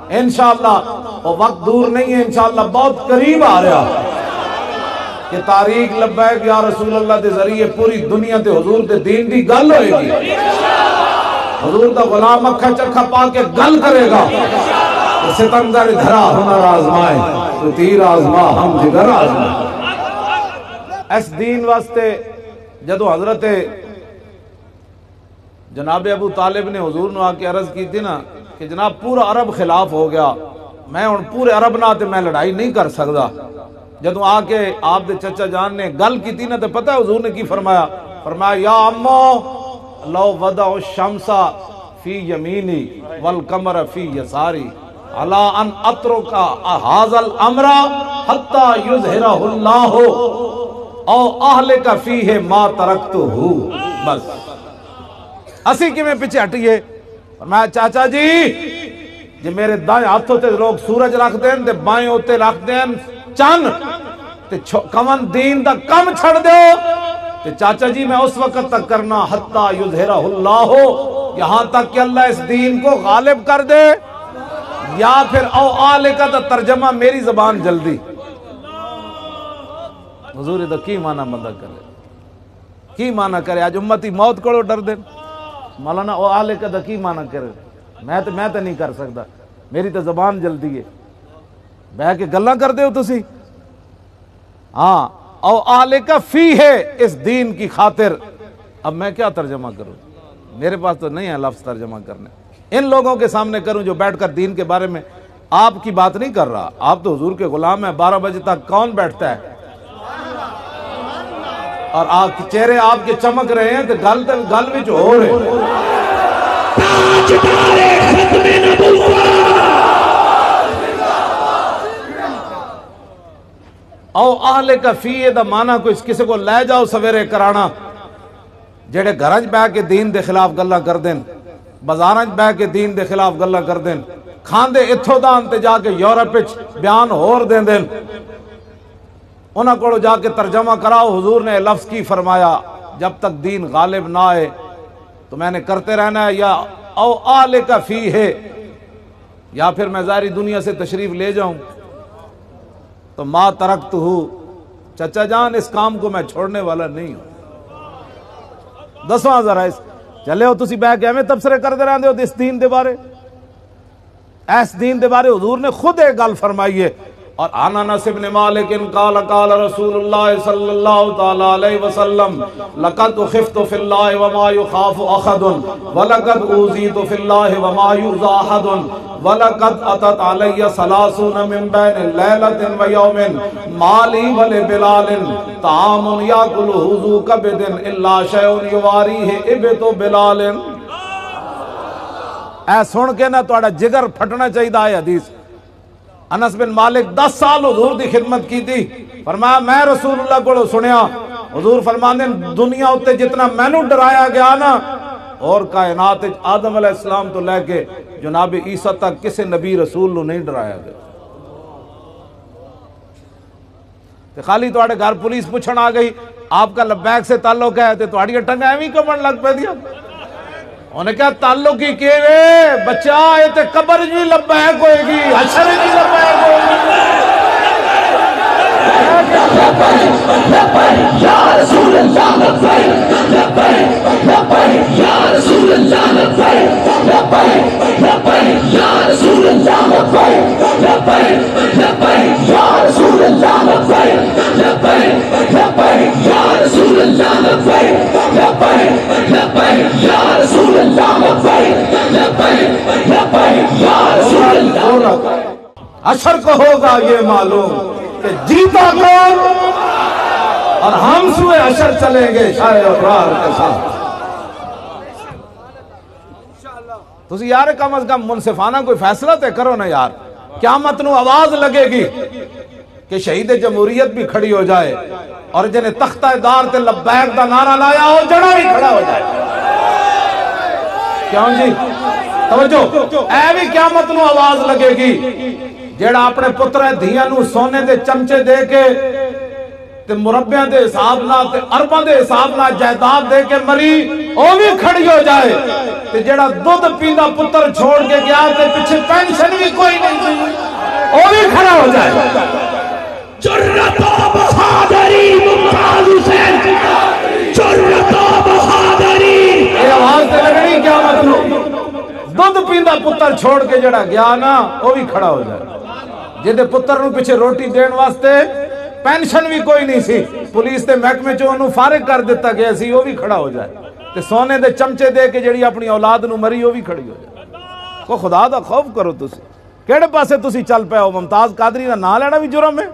انشاءاللہ وہ وقت دور نہیں ہے، انشاءاللہ بہت قریب آ رہا کہ تاریخ لبیک یا رسول اللہ دے ذریعے پوری دنیا تے حضور دے دین دی گل ہوئے گی، حضور دا غلام اکھا چکھا پا کے گل کرے گا، ستمگر دھرا ہنر آزمائے تو تیر آزما ہم جگر آزمائے۔ اس دین واسطے جدو حضرت جناب ابو طالب نے حضور نے آ کے عرض کی تھی نا کہ جناب پورا عرب خلاف ہو گیا، میں ہن پورے عرب نہ تے میں لڑائی نہیں کر سکتا، جدو آ کے آپ دے چچا جان نے گل کی تھی نا تو پتہ ہے حضور نے کی فرمایا؟ فرمایا یا امو لو وضع الشمس فی یمینی والقمر فی یساری علی ان اترک هذا الامر حتی یظہرہ اللہ او اہلک فیہ ما ترکتہ۔ بس اسی کی میں پیچھے ہٹیے، فرمایا چاچا جی میرے دائیں ہاتھوں تے لوگ سورج رکھ دیں تے بائیں ہوتے رکھ دیں چند تے کمن دین دا کم چھڑ دے تے چاچا جی میں اس وقت تک کرنا حتی یظہرہ اللہ، یہاں تک کہ اللہ اس دین کو غالب کر دے، یا پھر او آلے کا دا ترجمہ میری زبان جلدی۔ حضور دا کی معنی بندہ کرے، کی معنی کرے؟ آج امتی موت کڑو ڈر دے، مولانا او آلے کا دا کی معنی کرے؟ میں تو نہیں کر سکتا، میری تو زبان جلدی ہے، بہ کے گلاں کر دے ہو تسی؟ ہاں او آلے کا فی ہے اس دین کی خاطر۔ اب میں کیا ترجمہ کروں؟ میرے پاس تو نہیں ہے لفظ ترجمہ کرنے، ان لوگوں کے سامنے کروں جو بیٹھ کر دین کے بارے میں آپ کی بات نہیں کر رہا، آپ تو حضور کے غلام ہیں۔ 12 بجے تک کون بیٹھتا ہے؟ اور آپ کے چہرے آپ کے چمک رہے ہیں تو گل بھی جو ہو رہے ہیں۔ او اہل کا فی دا معنی کوئی کسی کو لے جاؤ سویرے کرانا، جڑے گھرج بہ کے دین دے خلاف گلاں کر دیں، بازارج بہ کے دین دے خلاف گلاں کر دیں، کھاندے اتھو دان تے جا کے یورپ وچ بیان ہور دیں دیں، انہاں کو جا کے ترجمہ کراؤ حضور نے لفظ کی فرمایا جب تک دین غالب نہ آئے تو میں نے کرتے رہنا ہے، یا او آلے کا فی ہے، یا پھر میں ظاہری دنیا سے تشریف لے جاؤں تو ما ترکتہ، چچا جان اس کام کو میں چھوڑنے والا نہیں ہوں۔ دسواں ذرا اس چلے ہو تسی بہ کے ہمیں تبصرے کر دے رہے ہو اس دین دے بارے، اس دین دے بارے حضور نے خود ایک گل فرمائی ہے۔ اور انس بن مالک قال قال رسول اللہ صلی اللہ تعالی علیہ وسلم لقد خفت فی اللہ وما یخاف احد ولقد اوذیت فی اللہ وما یؤذى احد ولقد اتت علی 30 من بین لیلۃ و یوم ما لی ولبلال طعام یاکلہ ذو کبد الا شیء یواریہ ابط بلال۔ اے سن کے نہ تہاڈا جگر پھٹنا چاہیے ہے حدیث۔ انس بن مالک 10 سال حضور دی خدمت کی تھی، فرمایا میں رسول اللہ کو سنیا حضور فرماندے دنیا اتے جتنا مینوں ڈرایا گیا نا اور کائنات آدم علیہ السلام تو لے کے جناب عیسیٰ تک کسی نبی رسول نو نہیں ڈرایا گیا۔ تے خالی تواڈے گھر پولیس پوچھن آ گئی آپ کا لبیک سے تعلق ہے تے تواڈیاں ٹنگاں ایویں کمن لگ پہ دیا، انہیں کہا تعلق ہی کہ بچہ یہ تے قبر بھی لبیک ہوئے گی، حشر بھی لبیک ہوئے گی۔ یا رسول اللہ لبیک لبیک لبیک یا رسول اللہ لبیک لبیک لبیک یا رسول اللہ لبیک لبیک لبیک یا رسول اللہ لبیک لبیک لبیک یا رسول اللہ لبیک لبیک لبیک یا رسول اللہ لبیک لبیک لبیک یا رسول اللہ۔ حشر کو ہوگا یہ معلوم کہ جیتا کون، اور ہم سوئے حشر چلیں گے شاہ ابرار کے ساتھ۔ تو یار کم از کم منصفانہ کوئی فیصلہ تے کرو نا یار، قیامت نو آواز لگے گی کہ شہید جمہوریت بھی کھڑی ہو جائے اور جنہیں تختہ دار تے لبیک دا نعرہ لایا ہو جڑا بھی کھڑا ہو جائے۔ کیوں جی توجہ، اے بھی قیامت نو آواز لگے گی جیڑا اپنے پتر دھیاں نو سونے دے چمچے دے کے تے مربیاں دے حساب نہ تے ارباں دے حساب نہ جائیداد دے کے مری، او بھی کھڑی ہو جائے تے جیڑا دودھ پیندا پتر چھوڑ کے گیا تے پیچھے پینشن بھی کوئی دودھ پیندا پتر چھوڑ کے جڑا گیا نا وہ بھی کھڑا ہو جائے. جہدے پتر نو پیچھے روٹی دین واسطے پینشن بھی کوئی نہیں سی, پولیس دے محکمے چوں انہوں فارغ کر دیتا گیا سی, وہ بھی کھڑا ہو جائے. تے سونے دے چمچے دے کے جڑی اپنی اولاد نو مری وہ بھی کھڑی ہو جائے. کو خدا دا خوف کرو تسی. کیڑے پاسے تسی چل پے ہو؟ ممتاز قادری دا نام لینا بھی جرم ہے.